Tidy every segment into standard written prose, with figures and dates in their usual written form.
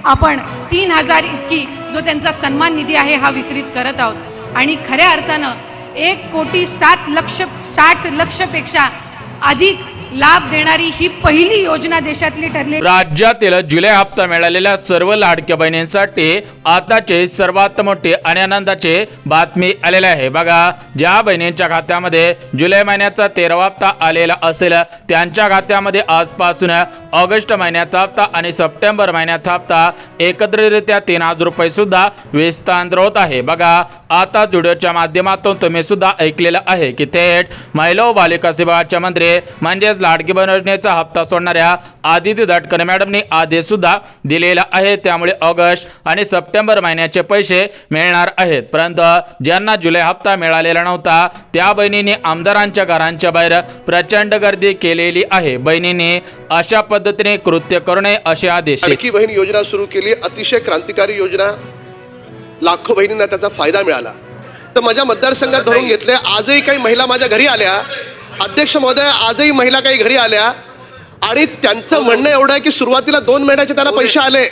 आपण 3000 इतकी जो त्यांचा सन्मान निधी आहे हा वितरित करत आहोत आणि खऱ्या अर्थानं 1,60,00,000पेक्षा अधिक लाभ देणारी ही पहिली योजना देशातली ठरली। राज्यातील जुलै हप्ता मिळालेल्या सर्व लाडक्या बहिणींसाठी आताचे सर्वात मोठे आणि आनंदाचे बातमी आलेले आहे। बघा, ज्या बहिणींच्या खात्यामध्ये जुलै महिन्याचा 13वा हप्ता आलेला असेल त्यांच्या खात्यामध्ये आजपासून ऑगस्ट महिन्याचा हप्ता आणि सप्टेंबर महिन्याचा हप्ता एकत्रितरित्या 3000 रुपये सुद्धा विस्तार होत आहे। बघा, आता व्हिडिओच्या माध्यमातून तुम्ही सुद्धा ऐकलेलं आहे की थेट महिला व बालिका विभागाच्या मंत्री म्हणजे लाडकी बहीण योजनेचा हप्ता सोडणाऱ्या आदिती तटकरे मॅडमनी आदेश सुद्धा दिलेला आहे। त्यामुळे ऑगस्ट आणि सप्टेंबर महिन्याचे पैसे मिळणार आहेत, परंतु ज्यांना जुलै हप्ता मिळालेला नव्हता त्या बहिणींनी आमदारांच्या घरांच्या बाहेर प्रचंड गर्दी केलेली आहे। बहिणींनी अशा पद्धतीने कृत्य करू नये असे आदेश। लाडकी बहीण योजना सुरू केली, अतिशय क्रांतिकारी योजना, लाखो बहिणींना त्याचा फायदा मिळाला। तर माझ्या मतदारसंघात धरून घेतले, आजही काही महिला माझ्या घरी आल्या, अध्यक्ष महोदय आजही महिला काही घरी आल्या आणि त्यांचं म्हणणं एवढं आहे की सुरुवातीला 2 महिन्याचे त्यांना पैसे आले,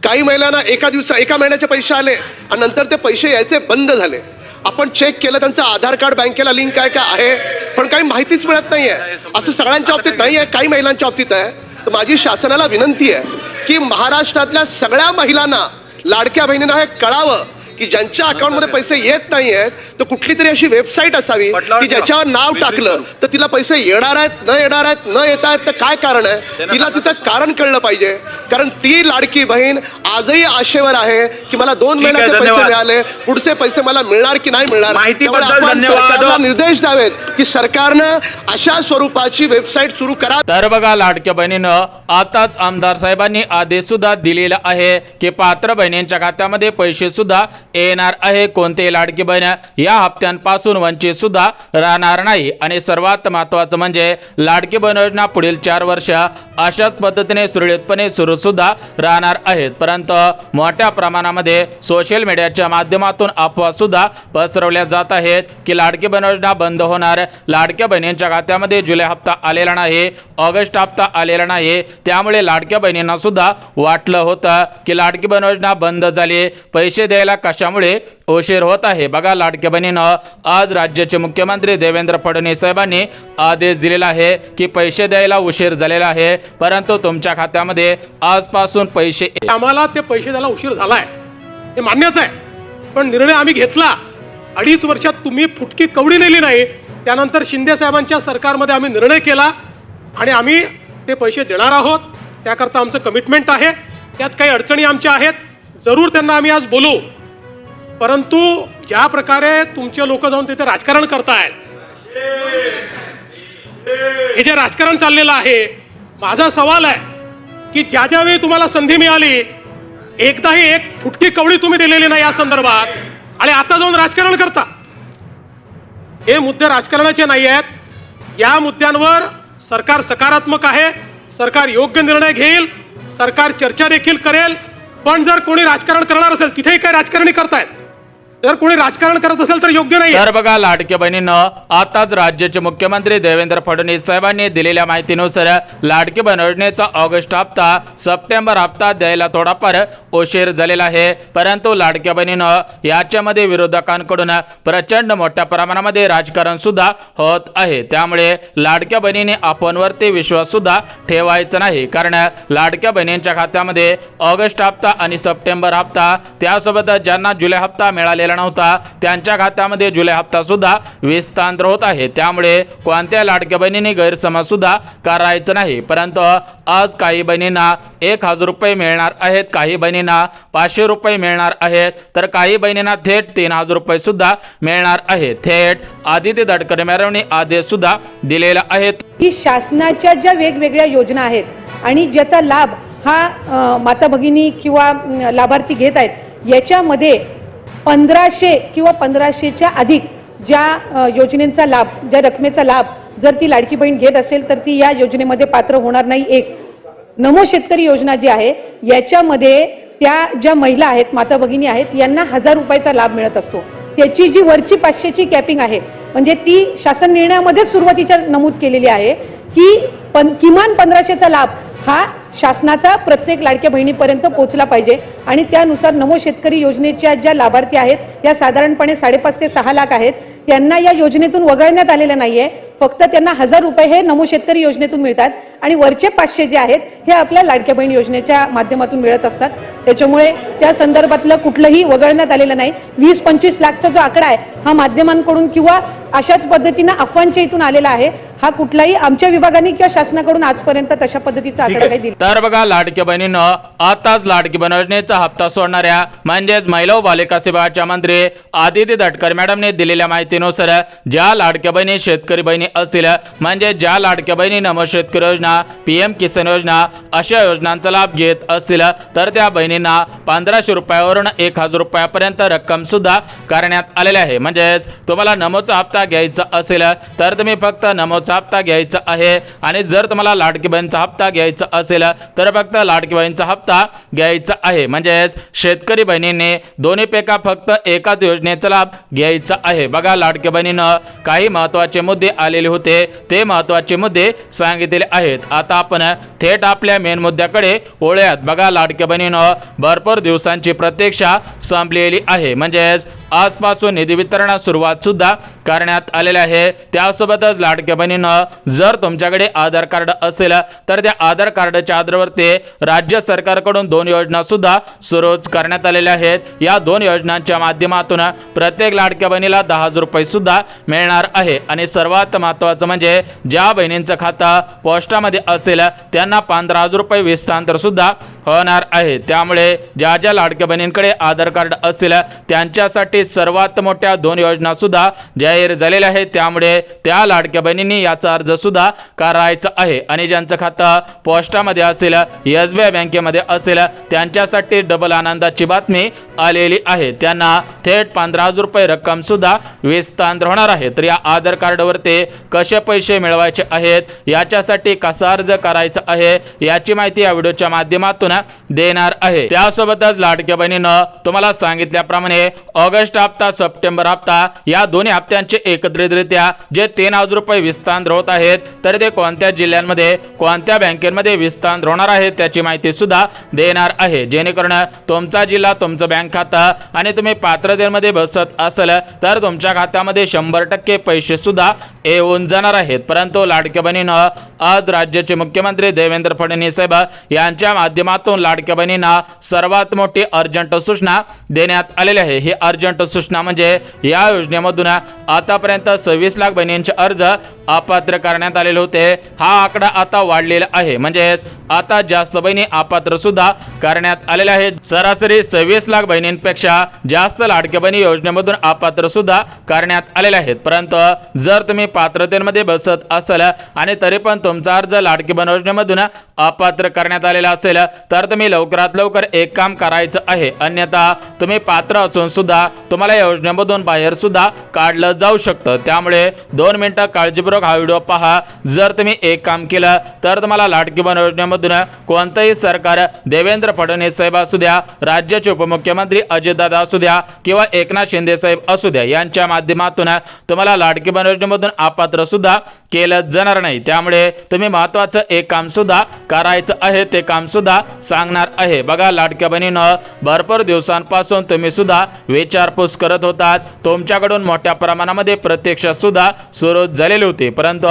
काही महिलांना एका महिन्याचे पैसे आले आणि नंतर ते पैसे यायचे बंद झाले। आपण चेक केलं, त्यांचं आधार कार्ड बँकेला लिंक आहे का आहे, पण काही माहितीच मिळत नाहीये। असं सगळ्यांच्या बाबतीत नाही आहे, काही महिलांच्या बाबतीत आहे। तर माझी शासनाला विनंती आहे की महाराष्ट्रातल्या सगळ्या महिलांना, लाडक्या बहिणींना हे कळावं की ज्यांच्या अकाउंटमध्ये पैसे येत नाही आहेत तर कुठली तरी अशी वेबसाईट असावी की ज्याच्यावर नाव टाकलं तर तिला पैसे येणार आहेत, न येणार आहेत, न येत आहेत तर काय कारण आहे, तिला तिचं कारण कळलं पाहिजे। कारण ती लाडकी बहीण आजही आशेवर आहे की मला 2 महिन्याचे पैसे मिळाले, पुढचे पैसे मला मिळणार की नाही मिळणार। सरकारला निर्देश द्यावेत की सरकारनं अशा स्वरूपाची वेबसाईट सुरू करा। तर बघा, लाडक्या बहिणीनं आताच आमदार साहेबांनी आदेश सुद्धा दिलेला आहे की पात्र बहिणींच्या खात्यामध्ये पैसे सुद्धा येणार आहे। कोणते लाडकी बहीण या हप्त्यांपासून वंचित सुद्धा राहणार नाही आणि सर्वात महत्त्वाचं म्हणजे लाडकी बहीण योजना पुढील 4 वर्ष अशाच पद्धतीने सुरळीतपणे सुरू सुद्धा राहणार आहेत। परंतु मोठ्या प्रमाणामध्ये सोशल मीडियाच्या माध्यमातून अफवा सुद्धा पसरवल्या जात आहेत की लाडकी बहीण योजना बंद होणार, लाडक्या बहिणींच्या खात्यामध्ये जुलै हप्ता आलेला नाही, ऑगस्ट हप्ता आलेला नाही, त्यामुळे लाडक्या बहिणींना सुद्धा वाटलं होतं की लाडकी बहीण योजना बंद झाली, पैसे द्यायला कशामुळे उशीर होत आहे। बघा, लाडक्या बहिणीनं आज राज्याचे मुख्यमंत्री देवेंद्र फडणवीस साहेबांनी आदेश दिलेला आहे की पैसे द्यायला उशीर झालेला आहे, परंतु तुमच्या खात्यामध्ये आजपासून पैसे, आम्हाला ते पैसे द्यायला उशीर झालाय हे मान्यच आहे, पण निर्णय आम्ही घेतला। 2.5 वर्षात तुम्ही फुटकी कवडी नेली नाही, त्यानंतर शिंदे साहेबांच्या सरकारमध्ये आम्ही निर्णय केला आणि आम्ही ते पैसे देणार आहोत। त्याकरता आमचं कमिटमेंट आहे, त्यात काही अडचणी आमच्या आहेत, जरूर त्यांना आम्ही आज बोलू। परंतु ज्या प्रकारे तुमचे लोक जाऊन तिथे राजकारण करतायत, हे जे राजकारण चाललेलं आहे, माझा सवाल आहे की ज्या ज्यावेळी तुम्हाला संधी मिळाली एकदाही एक फुटकी कवडी तुम्ही दिलेली नाही या संदर्भात आणि आता जाऊन राजकारण करता। हे मुद्दे राजकारणाचे नाही आहेत, या मुद्द्यांवर सरकार सकारात्मक आहे, सरकार योग्य निर्णय घेईल, सरकार चर्चा देखील करेल। पण जर कोणी राजकारण करणार असेल, तिथेही काही राजकारणी करतायत, जर कोणी राजकारण करत असेल तर योग्य नाही। तर बघा, लाडक्या बहिणीनं आताच राज्याचे मुख्यमंत्री देवेंद्र फडणवीस साहेबांनी दिलेल्या माहितीनुसार लाडकी बहीण योजनेचा ऑगस्ट हप्ता, सप्टेंबर हप्ता द्यायला थोडाफार उशीर झालेला आहे, परंतु लाडक्या बहिणीनं याच्यामध्ये विरोधकांकडून प्रचंड मोठ्या प्रमाणामध्ये राजकारण सुद्धा होत आहे। त्यामुळे लाडक्या बहिणीने आपणवरती विश्वास सुद्धा ठेवायचा नाही, कारण लाडक्या बहिणींच्या खात्यामध्ये ऑगस्ट हप्ता आणि सप्टेंबर हप्ता, त्यासोबत ज्यांना जुलै हप्ता मिळालेला नव्हता त्यांच्या खात्यामध्ये जुलै हप्ता सुद्धा विस्तार होत आहे। त्यामुळे कोणत्या लाडक्या बहिणींनी गैरसमज सुद्धा करायचं नाही। परंतु आज काही बहिणींना 1000 रुपये मिळणार आहेत, काही बहिणींना 500 रुपये मिळणार आहेत, तर काही बहिणींना थेट 3000 रुपये सुद्धा मिळणार आहेत। थेट आदिती तटकरे मॅडमने आदेश सुद्धा दिलेला आहे की शासनाच्या ज्या वेगवेगळ्या योजना आहेत आणि ज्याचा लाभ हा माता भगिनी किंवा लाभार्थी घेत आहेत, याच्यामध्ये 1500 किंवा 1500च्या अधिक ज्या योजनेचा लाभ, ज्या रकमेचा लाभ जर ती लाडकी बहीण घेत असेल तर ती या योजनेमध्ये पात्र होणार नाही। एक नमो शेतकरी योजना जी आहे याच्यामध्ये त्या ज्या महिला आहेत, माता भगिनी आहेत, यांना 1000 रुपयाचा लाभ मिळत असतो। त्याची जी वरची 500ची कॅपिंग आहे, म्हणजे ती शासन निर्णयामध्ये सुरुवातीच्या नमूद केलेली आहे की किमान 1500चा लाभ हा शासनाचा प्रत्येक लाडक्या बहिणीपर्यंत पोहोचला पाहिजे आणि त्यानुसार नमो शेतकरी योजनेच्या ज्या लाभार्थी आहेत या साधारणपणे 5.5 ते 6 लाख आहेत. त्यांना या योजनेतून वगळण्यात आलेलं नाहीये. फक्त त्यांना 1000 रुपये हे नमो शेतकरी योजनेतून मिळतात आणि वरचे 500 जे आहेत हे आपल्या लाडक्या बहीण योजनेच्या माध्यमातून मिळत असतात. त्याच्यामुळे त्या संदर्भातलं कुठलंही वगळण्यात आलेलं नाही. 20-25 लाखचा जो आकडा आहे हा माध्यमांकडून किंवा अशाच पद्धतीनं अफवांच्या इथून आलेला आहे. हा कुठलाही आमच्या विभागाने किंवा शासनाकडून आजपर्यंत तशा पद्धतीचा आकडा काही दिला. तर बघा लाडक्या बहिणीनं आताच लाडकी बहीण योजनेचा हप्ता सोडणाऱ्या म्हणजेच महिला व बालिका विभागाच्या मंत्री आदिती तटकरे मॅडमने दिलेल्या माहितीनुसार ज्या लाडक्या बहिणी शेतकरी बहिणी असतील म्हणजे ज्या लाडक्या बहिणी नमो शेतकरी योजना, PM किसान योजना अशा योजनांचा लाभ घेत असतील तर त्या बहिणींना 1500 रुपयावरून 1000 रुपयापर्यंत रक्कम सुद्धा करण्यात आलेली आहे. म्हणजेच तुम्हाला नमोचा हप्ता घ्यायचा असेल तर तुम्ही फक्त नमोचा हप्ता घ्यायचा आहे आणि जर तुम्हाला लाडकी बहीणचा हप्ता घ्यायचा असेल तर फक्त लाडकी बहीणचा हप्ता घ्यायचा आहे. म्हणजेच शेतकरी बहिणींनी दोन्हीपैकी फक्त एकाच योजनेचा लाभ घ्यायचा आहे. बघा लाडकी बहिणीनं काही महत्त्वाचे मुद्दे आलेले होते, ते महत्त्वाचे मुद्दे सांगितलेले आहेत. आता आपण थेट आपल्या मेन मुद्द्याकडे वळूयात. बघा लाडक्या बहिणीनं भरपूर दिवसांची प्रतीक्षा संपलेली आहे. म्हणजेच आजपासून निधी वितरणास सुरुवात सुद्धा करण्यात आलेली आहे. त्यासोबतच लाडक्या बहिणीनं जर तुमच्याकडे आधार कार्ड असेल तर त्या आधार कार्डच्या आधारावरती राज्य सरकारकडून 2 योजना सुद्धा सुरू करण्यात आलेल्या आहेत. या 2 योजनांच्या माध्यमातून प्रत्येक लाडक्या बहिणीला 10,000 रुपये सुद्धा मिळणार आहे. आणि सर्वात महत्त्वाचं म्हणजे ज्या बहिणींचं खातं पोस्टामध्ये असेल त्यांना 15,000 रुपये विस्तांतर सुद्धा होणार आहे. त्यामुळे ज्या ज्या लाडक्या बहिणींकडे आधार कार्ड असेल त्यांच्यासाठी सर्वात मोठ्या 2 योजना सुद्धा जाहीर झालेल्या आहेत. त्यामुळे त्या लाडक्या बहिणींनी याचा अर्ज सुद्धा करायचा आहे. आणि ज्यांचं खातं पोस्टामध्ये असेल, SBI बँकेमध्ये असेल त्यांच्यासाठी डबल आनंदाची बातमी आलेली आहे. त्यांना थेट 15,000 रुपये रक्कम सुद्धा विस्तांतर होणार आहे. तर या आधार कार्डवरती कसे पैसे मिळवायचे आहेत, याच्यासाठी कसा अर्ज करायचा आहे याची माहिती या व्हिडिओच्या माध्यमातून देणार आहे. त्यासोबतच लाडक्या बहिणीनं तुम्हाला सांगितल्याप्रमाणे ऑगस्ट हप्ता, सप्टेंबर हप्ता या दोन्ही हप्त्यांचे एकत्रितरित्या जे 3,000 रुपये विस्तांतर होत आहेत तर ते कोणत्या जिल्ह्यांमध्ये, कोणत्या बँकेमध्ये विस्तांतर होणार आहे त्याची माहिती सुद्धा देणार आहे. जेणेकरून तुमचा जिल्हा, तुमचं बँक खातं आणि तुम्ही पात्रतेमध्ये बसत असाल तर तुमच्या खात्यामध्ये 100% पैसे सुद्धा येऊन जाणार आहेत. परंतु लाडक्या बहिणीनं आज राज्याचे मुख्यमंत्री देवेंद्र फडणवीस साहेब यांच्या माध्यमातून लाडक्या बहिणींना सर्वात मोठी अर्जंट सूचना देण्यात आलेली आहे. ही अर्जंट सूचना म्हणजे या योजनेमधून आतापर्यंत 26 लाख बहिणींचे अर्ज अपात्र करण्यात आलेले होते. हा आकडा आता वाढलेला आहे. म्हणजेच आता जास्त बहिणी अपात्र सुद्धा करण्यात आलेल्या आहेत. सरासरी 26 लाख बहिणींपेक्षा जास्त लाडक्या बहिणी योजनेमधून अपात्र सुद्धा करण्यात आलेले आहेत. परंतु जर तुम्ही पात्रतेमध्ये बसत असाल आणि तरी पण तुमचा अर्ज लाडकी बहीण योजनेमधून अपात्र करण्यात आलेला असेल तर तुम्ही लवकरात लवकर एक काम करायचं आहे. अन्यथा तुम्ही पात्र असून सुद्धा तुम्हाला या योजनेमधून बाहेर सुद्धा काढलं जाऊ शकतं. त्यामुळे 2 मिनिटं काळजीपूर्वक हा व्हिडिओ पहा. जर तुम्ही एक काम केलं तर तुम्हाला लाडकी बहीण योजनेमधून कोणतंही सरकार, देवेंद्र फडणवीस साहेब असू द्या, राज्याचे उपमुख्यमंत्री अजितदादा असू द्या किंवा एकनाथ शिंदे साहेब असू द्या, यांच्या माध्यमातून तुम्हाला लाडकी बहीण योजनेमधून अपात्र सुद्धा केलं जाणार नाही. त्यामुळे तुम्ही महत्त्वाचं एक काम सुद्धा करायचं आहे, ते काम सुद्धा सांगणार आहे. बघा लाडक्या बहिणीनं भरपूर दिवसांपासून तुम्ही सुद्धा विचारपूस करत होतात. तुमच्याकडून मोठ्या प्रमाणामध्ये प्रतीक्षा सुद्धा सुरू झालेली होती. परंतु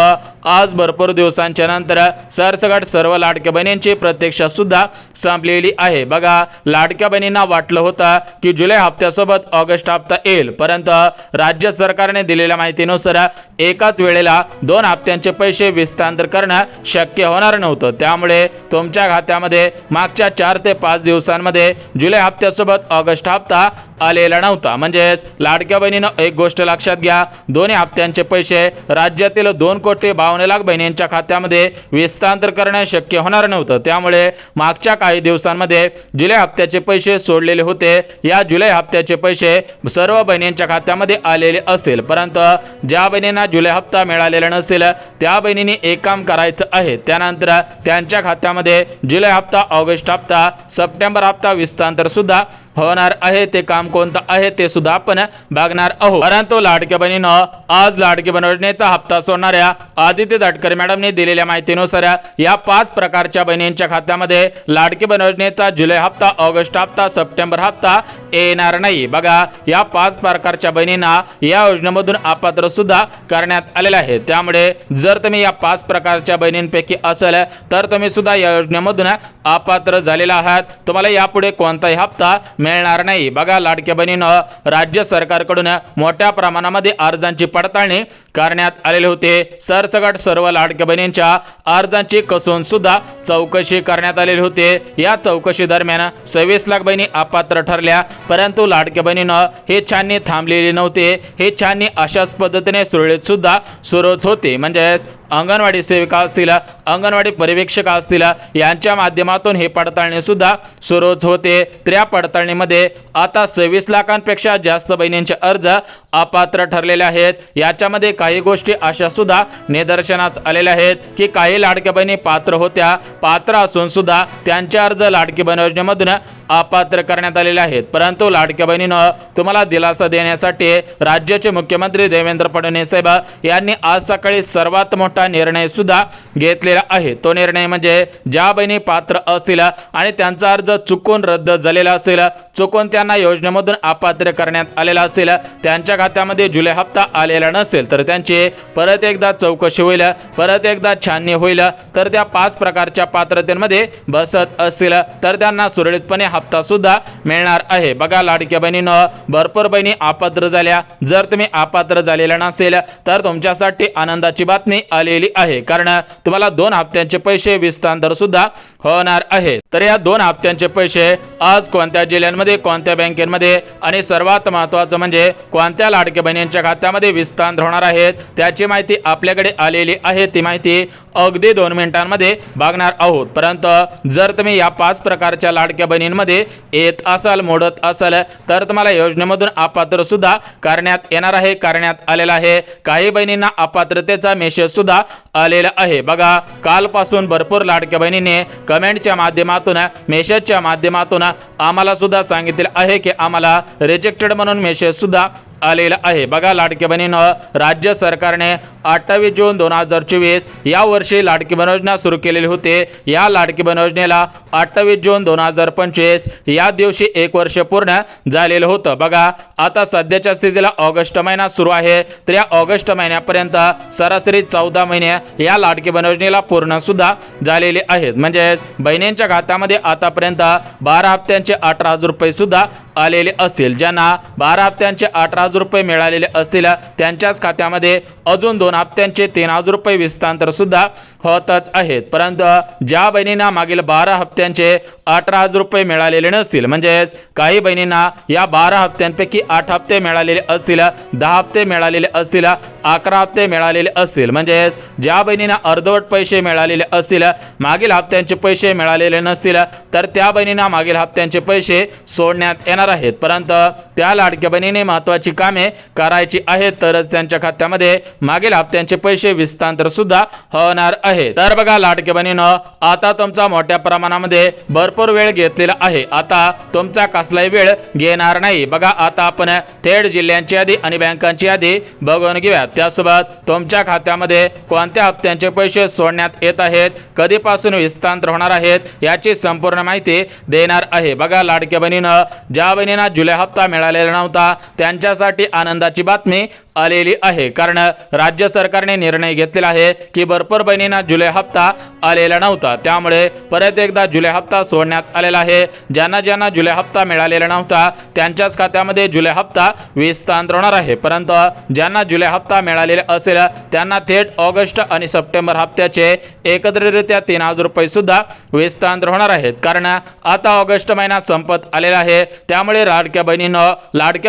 आज भरपूर दिवसांच्या नंतर सरसकट सर्व लाडक्या बहिणींची प्रतीक्षा सुद्धा संपलेली आहे. बघा लाडक्या बहिणींना वाटलं होतं की जुलै हप्त्यासोबत ऑगस्ट हप्ता येईल, परंतु राज्य सरकारने दिलेल्या माहितीनुसार एकाच वेळेला 2 हप्त्यांचे पैसे विस्तांतर करणं शक्य होणार नव्हतं. त्यामुळे तुमच्या खात्यामध्ये मागच्या 4 ते 5 दिवसांमध्ये जुलै हप्त्यासोबत ऑगस्ट हप्ता आलेला नव्हता. म्हणजेच लाडक्या बहिणीनं एक गोष्ट लक्षात घ्या, दोन्ही हप्त्यांचे पैसे राज्यातील 2,52,00,000 बहिणींच्या खात्यामध्ये विस्तांतर करणे शक्य होणार नव्हतं. त्यामुळे मागच्या काही दिवसांमध्ये जुलै हप्त्याचे पैसे सोडलेले होते. या जुलै हप्त्याचे पैसे सर्व बहिणींच्या खात्यामध्ये आलेले असेल, परंतु ज्या बहिणींना जुलै हप्ता मिळालेला नसेल त्या बहिणींनी एक काम करायचं आहे. त्यानंतर त्यांच्या खात्यामध्ये जुलै हप्ता, ऑगस्ट हप्ता, सप्टेंबर हप्ता विस्तांतर सुद्धा होणार आहे ते काम कोणतं आहे ते सुद्धा आपण बघणार आहोत। परंतु लाडक्या बहिणीनं आज लाडकी बहीण योजनेचा हप्ता सोडणाऱ्या आदित्य तटकरे मॅडमने दिलेल्या माहितीनुसार या 5 प्रकारच्या बहिणींच्या खात्यामध्ये लाडकी बहीण योजनेचा जुलै हप्ता, ऑगस्ट हप्ता, सप्टेंबर हप्ता येणार नाही। बघा, या 5 प्रकारच्या बहिणींना या योजनेमधून अपात्र सुद्धा करण्यात आलेले आहे। त्यामुळे जर तुम्ही या 5 प्रकारच्या बहिणींपैकी असेल तर तुम्ही सुद्धा या योजनेमधून अपात्र झालेला आहात, तुम्हाला यापुढे कोणताही हप्ता मिळणार नाही। बघा, लाडक्या बहिणीनं राज्य सरकारकडून मोठ्या प्रमाणामध्ये अर्जांची पडताळणी करण्यात आलेले होते। सरसकट सर्व लाडक्या बहिणींच्या अर्जांची कसून सुद्धा चौकशी करण्यात आलेली होते। या चौकशी दरम्यान 26 लाख बहिणी अपात्र ठरल्या, परंतु लाडक्या बहिणीनं हे छाननी थांबलेली नव्हते। हे छाननी अशाच पद्धतीने सुरळीत सुद्धा सुरूच होते। म्हणजेच अंगणवाडी सेविका असतील, अंगणवाडी पर्यवेक्षक असतील, यांच्या माध्यमातून हे पडताळणी सुद्धा सुरूच होते। त्या पडताळणीमध्ये आता 26 लाखांपेक्षा जास्त बहिणींचे अर्ज अपात्र ठरलेले आहेत। याच्यामध्ये काही गोष्टी अशा सुद्धा निदर्शनास आलेल्या आहेत की काही लाडक्या बहिणी पात्र होत्या, पात्र असून सुद्धा त्यांचे अर्ज लाडकी बहीण योजनेमधून अपात्र करण्यात आलेले आहेत। परंतु लाडक्या बहिणीनं तुम्हाला दिलासा देण्यासाठी राज्याचे मुख्यमंत्री देवेंद्र फडणवीस साहेब यांनी आज सकाळी सर्वात मोठा निर्णय सुद्धा घेतलेला आहे। तो निर्णय म्हणजे ज्या बहिणी पात्र असतील आणि त्यांचा अर्ज चुकून रद्द झालेला असेल, चुकून त्यांना योजनेमधून अपात्र करण्यात आलेला असेल, त्यांच्या खात्यामध्ये जुलै हप्ता आलेला नसेल तर त्यांची परत एकदा चौकशी होईल, परत एकदा छाननी होईल। तर त्या 5 प्रकारच्या पात्रतेमध्ये बसत असतील तर त्यांना सुरळीतपणे हप्ता सुद्धा मिळणार आहे। बघा, लाडक्या बहिणीनं भरपूर बहिणी अपात्र झाल्या। जर तुम्ही अपात्र झालेला नसेल तर तुमच्यासाठी आनंदाची बातमी आलेली आहे, कारण तुम्हाला 2 हप्त्यांचे पैसे विस्तांतर सुद्धा होणार आहे। तर या 2 हप्त्यांचे पैसे आज कोणत्या जिल्ह्यांमध्ये, कोणत्या बँकेमध्ये आणि सर्वात महत्त्वाचं म्हणजे कोणत्या लाडक्या बहिणींच्या खात्यामध्ये विस्तांतर होणार आहेत त्याची माहिती आपल्याकडे आलेली आहे। ती माहिती अगदी 2 मिनिटांमध्ये बघणार आहोत। परंतु जर तुम्ही या 5 प्रकारच्या लाडक्या बहिणींमध्ये येत असाल, मोडत असाल तर तुम्हाला योजनेमधून अपात्र सुद्धा करण्यात येणार आहे, करण्यात आलेला आहे। काही बहिणींना अपात्रतेचा मेसेज सुद्धा आलेला आहे। बघा, कालपासून भरपूर लाडक्या बहिणींनी कमेंटच्या माध्यमातून, मेसेजच्या माध्यमातून आम्हाला सुद्धा सांगितले आहे की आम्हाला रिजेक्टेड म्हणून मेसेज सुद्धा आलेला आहे। बघा, लाडक्या बहिणीनं राज्य सरकारने 28 जून 2024 या वर्षी लाडकी बहीण योजना सुरू केलेली होती। या लाडकी बहीण योजनेला 28 जून 2025 या दिवशी 1 वर्ष पूर्ण झालेलं होतं। बघा, आता सध्याच्या स्थितीला ऑगस्ट महिना सुरू आहे, तर या ऑगस्ट महिन्यापर्यंत सरासरी 14 महिने या लाडकी बहीण योजनेला पूर्ण सुद्धा झालेले आहेत। म्हणजेच बहिणींच्या खात्यामध्ये आतापर्यंत 12 हप्त्यांचे 18,000 रुपये सुद्धा आलेले असतील। ज्यांना 12 हप्त्यांचे 18,000 रुपये मिळालेले असतील त्यांच्याच खात्यामध्ये अजून 2 हप्त्यांचे 3,000 रुपये विस्तांतर सुद्धा होतच आहेत। परंतु ज्या बहिणींना मागील 12 हप्त्यांचे 18,000 रुपये मिळालेले नसतील, म्हणजेच काही बहिणींना या 12 हप्त्यांपैकी 8 हप्ते मिळालेले असतील, 10 हप्ते मिळालेले असतील, 11 हप्ते मिळालेले असतील, म्हणजेच ज्या बहिणींना अर्धवट पैसे मिळालेले असतील, मागील हप्त्यांचे पैसे मिळालेले नसतील तर त्या बहिणींना मागील हप्त्यांचे पैसे सोडण्यात येणार आहेत। परंतु त्या लाडक्या बहिणीने महत्त्वाची कामे करायची आहेत तरच त्यांच्या खात्यामध्ये मागील हप्त्यांचे पैसे विस्तांतर सुद्धा होणार आहे। तर बघा, लाडक्या बहिणीनं आता तुमचा मोठ्या प्रमाणामध्ये भरपूर वेळ घेतलेला आहे, आता तुमचा कसलाही वेळ घेणार नाही। बघा, आता आपण थेट जिल्ह्यांची यादी आणि बँकांची यादी बघून घेऊया। त्यासोबत तुमच्या खात्यामध्ये कोणत्या हप्त्यांचे पैसे सोडण्यात येत आहेत, कधीपासून विस्तांतर होणार आहेत याची संपूर्ण माहिती देणार आहे। बघा, लाडक्या बहिणीनं ज्या बहिणींना जुलै हप्ता मिळालेला नव्हता त्यांच्यासाठी आनंदाची बातमी आलेली आहे, कारण राज्य सरकारने निर्णय घेतलेला आहे की भरपूर बहिणींना जुलै हप्ता आलेला नव्हता, त्यामुळे परत एकदा जुलै हप्ता सोडण्यात आलेला आहे। ज्यांना ज्यांना जुलै हप्ता मिळालेला नव्हता त्यांच्याच खात्यामध्ये जुलै हप्ता विस्तांतर होणार आहे। परंतु ज्यांना जुलै हप्ता मिळालेला असेल त्यांना थेट ऑगस्ट आणि सप्टेंबर हप्त्याचे एकत्रितरित्या 3,000 रुपये सुद्धा विस्तांतर होणार आहेत, कारण आता ऑगस्ट महिना संपत आलेला आहे। त्यामुळे लाडक्या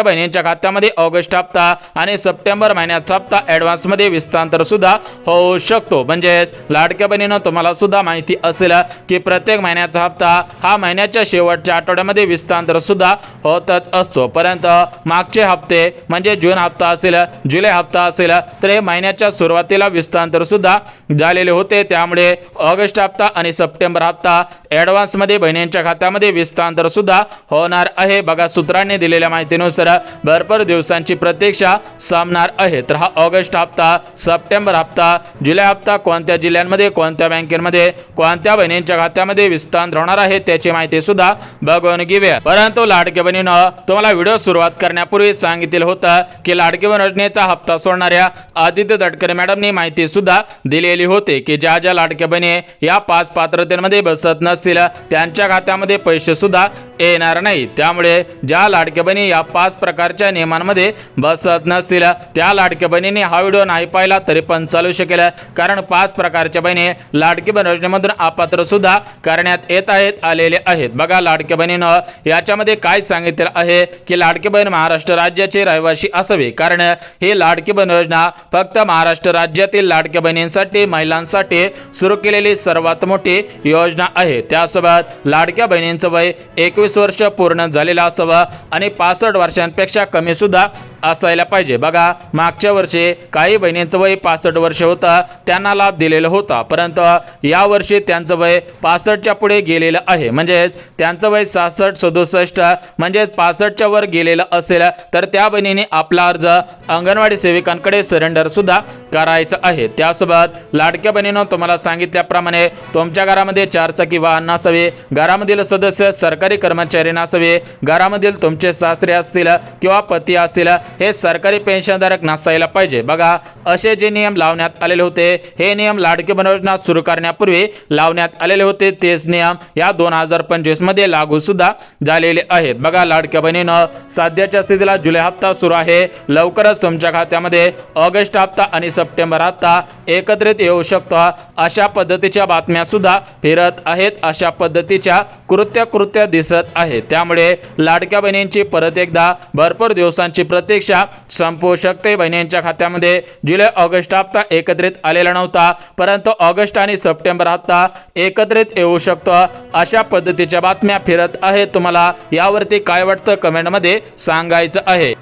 बहिणींच्या खात्यामध्ये ऑगस्ट हप्ता आणि सप्टेंबर महिन्याचा हप्ता ॲडव्हान्समध्ये विस्तांतर सुद्धा होऊ शकतो. म्हणजेच लाडक्या बहिणीनं तुम्हाला सुद्धा माहिती असेल की प्रत्येक महिन्याचा हप्ता हा महिन्याच्या शेवटच्या आठवड्यामध्ये विस्तांतर सुद्धा होतच असतो. परंतु मागचे हप्ते म्हणजे जून हप्ता असेल, जुलै हप्ता असेल तर हे महिन्याच्या सुरुवातीला विस्तांतर सुद्धा झालेले होते. त्यामुळे ऑगस्ट हप्ता आणि सप्टेंबर हप्ता ॲडव्हान्समध्ये बहिणींच्या खात्यामध्ये विस्तांतर सुद्धा होणार आहे. बघा, सूत्रांनी दिलेल्या माहितीनुसार भरपूर दिवसांची प्रतीक्षा संपणार आहे. तर हा ऑगस्ट हप्ता, सप्टेंबर हप्ता, जुलै हप्ता कोणत्या जिल्ह्यांमध्ये, कोणत्या बँकेमध्ये, कोणत्या बहिणींच्या खात्यामध्ये विस्तांतर होणार आहे त्याची माहिती सुद्धा बघून घेऊया. परंतु लाडक्या बहिणीनं तुम्हाला व्हिडिओ सुरुवात करण्यापूर्वी सांगितलं होतं की लाडकी बहीण योजनेचा हप्ता सोडणाऱ्या आदित्य तटकरे मॅडमनी माहिती सुद्धा दिलेली होती की ज्या ज्या लाडक्या बहिणी या 5 पात्रतेमध्ये बसत नसतील त्यांच्या खात्यामध्ये पैसे सुद्धा येणार नाही. त्यामुळे ज्या लाडक्या बहिणी या 5 प्रकारच्या नियमांमध्ये बसत नसतील त्या लाडक्या बहिणींनी हा व्हिडिओ नाही पाहिला तरी पण चालू शकेल, कारण 5 प्रकारच्या बहिणी लाडकी बहीण योजनेमधून अपात्र सुद्धा करण्यात येत आलेले आहेत. बघा, लाडक्या बहिणीनं याच्यामध्ये काय सांगितलं आहे की लाडकी बहीण महाराष्ट्र राज्याचे रहिवासी असावे, कारण ही लाडकी बहीण योजना फक्त महाराष्ट्र राज्यातील लाडक्या बहिणींसाठी, महिलांसाठी सुरू केलेली सर्वात मोठी योजना आहे. त्यासोबत लाडक्या बहिणींचं वय 21 वर्ष पूर्ण झालेलं असावं आणि 65 वर्षांपेक्षा कमी सुद्धा असायला पाहिजे. बघा, मागच्या वर्षी काही बहिणींचं वय 65 वर्ष होतं, त्यांना लाभ दिलेला होता, परंतु या वर्षी त्यांचं वय 65च्या पुढे गेलेलं आहे. म्हणजेच त्यांचं वय 66-67 म्हणजेच 65च्या वर गेलेलं असेल तर त्या बहिणीने आपला अर्ज अंगणवाडी सेविकांकडे सरेंडर सुद्धा करायचं आहे. त्यासोबत लाडक्या बहिणीनं तुम्हाला सांगितल्याप्रमाणे तुमच्या घरामध्ये 4 चाकी वाहन नसावे, घरामधील सदस्य सरकारी कर्मचारी नसावे, घरामधील तुमचे सासरे असतील किंवा पती असतील हे सरकारी पेन्शनधारक नसायला पाहिजे. बघा, असे जे नियम लावण्यात आलेले होते हे नियम लाडकी बहीण योजना सुरू करण्यापूर्वी लावण्यात आलेले होते. तेच नियम या 2025 मध्ये लागू सुद्धा झालेले आहेत. बघा, लाडक्या बहिणीनं सध्याच्या स्थितीला जुलै हप्ता सुरू आहे. लवकरच तुमच्या खात्यामध्ये ऑगस्ट हप्ता आणि सप्टेंबर हप्ता एकत्रित येऊ शकतो अशा पद्धतीच्या बातम्या सुद्धा फिरत आहेत, अशा पद्धतीच्या कृत्य दिसत आहेत. त्यामुळे लाडक्या बहिणींची परत एकदा भरपूर दिवसांची प्रतीक्षा संपू शकते. बहिणींच्या खात्यामध्ये जुलै ऑगस्ट हप्ता एकत्रित आलेला नव्हता, परंतु ऑगस्ट आणि सप्टेंबर हप्ता एकत्रित येऊ शकतो अशा पद्धतीच्या बातम्या फिरत आहेत. तुम्हाला यावरती काय वाटतं कमेंटमध्ये सांगायचं आहे.